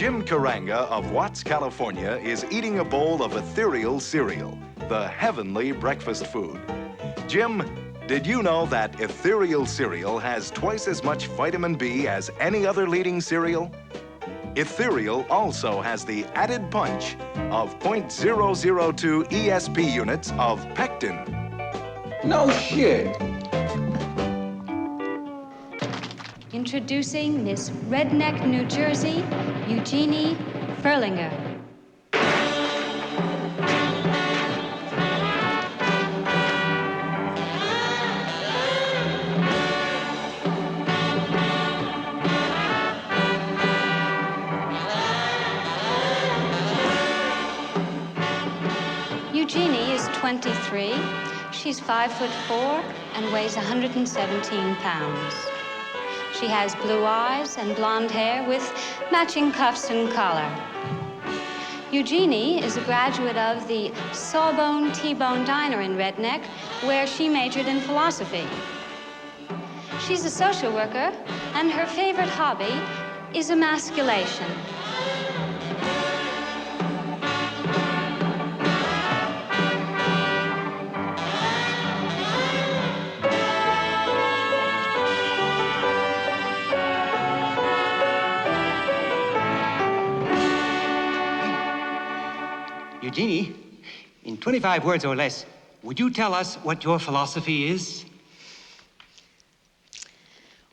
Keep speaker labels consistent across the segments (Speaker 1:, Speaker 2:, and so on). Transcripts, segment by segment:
Speaker 1: Jim Karanga of Watts, California is eating a bowl of ethereal cereal, the heavenly breakfast food. Jim, did you know that ethereal cereal has twice as much vitamin B as any other leading cereal? Ethereal also has the added punch of 0.002 ESP units of pectin.
Speaker 2: No shit.
Speaker 3: Introducing Miss Redneck, New Jersey, Eugenie Furlinger. Eugenie is 23. She's 5'4" and weighs 117 pounds. She has blue eyes and blonde hair with matching cuffs and collar. Eugenie is a graduate of the Sawbone T-Bone Diner in Redneck, where she majored in philosophy. She's a social worker, and her favorite hobby is emasculation.
Speaker 4: Eugenie, in 25 words or less, would you tell us what your philosophy is?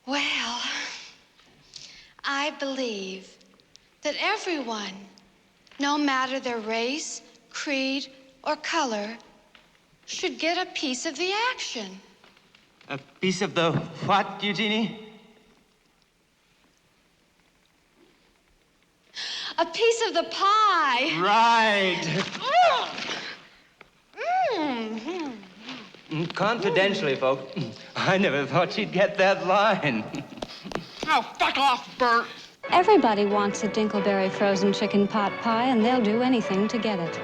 Speaker 5: Well, I believe that everyone, no matter their race, creed, or color, should get a piece of the action.
Speaker 4: A piece of the what, Eugenie?
Speaker 5: A piece of the pie.
Speaker 4: Right.
Speaker 5: Mm-hmm.
Speaker 4: Confidentially, folks, I never thought she'd get that line.
Speaker 6: Oh, fuck off, Bert.
Speaker 3: Everybody wants a Dinkleberry frozen chicken pot pie, and they'll do anything to get it.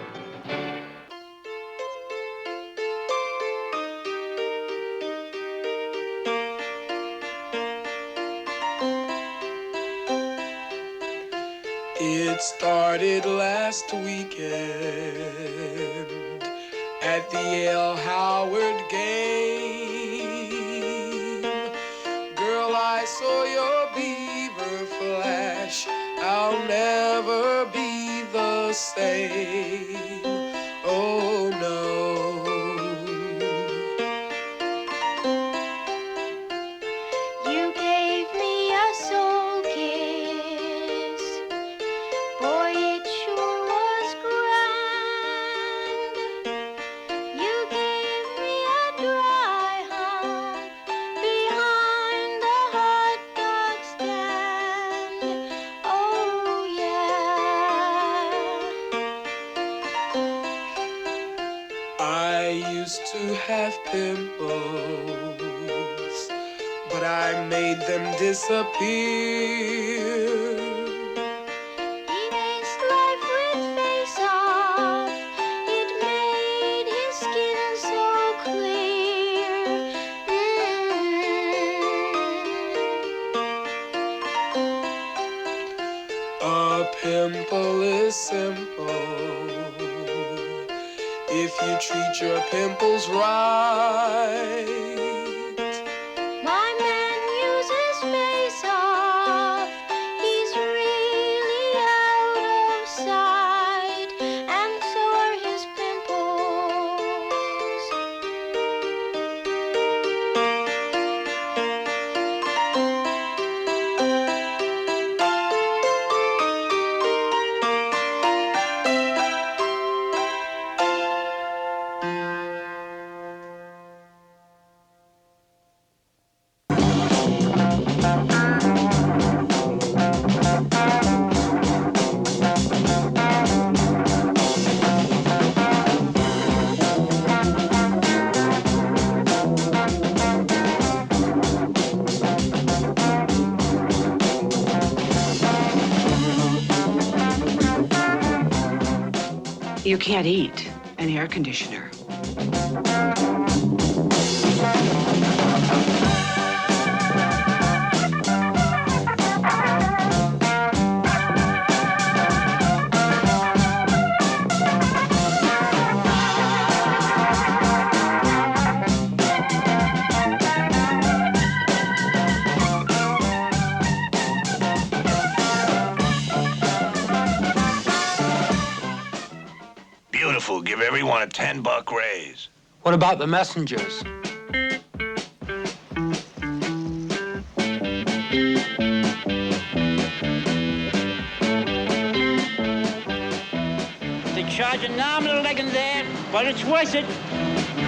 Speaker 7: It started last weekend at the L. Howard game. Girl, I saw your beaver flash. I'll never be the same. Oh, no.
Speaker 5: You gave me a soul kiss. Boy, it sure was grand. You gave me a dry hump behind the hot dog stand. Oh, yeah.
Speaker 7: I used to have pimples, but I made them disappear.
Speaker 5: He aced life with face off. It made his skin so clear.
Speaker 7: A pimple is simple if you treat your pimples right.
Speaker 5: My man uses face off. He's really out of sight, and so are his pimples.
Speaker 6: You can't eat an air conditioner.
Speaker 8: give everyone a $10 raise.
Speaker 2: What about the messengers?
Speaker 9: They charge a nominal like in there, but it's worth it.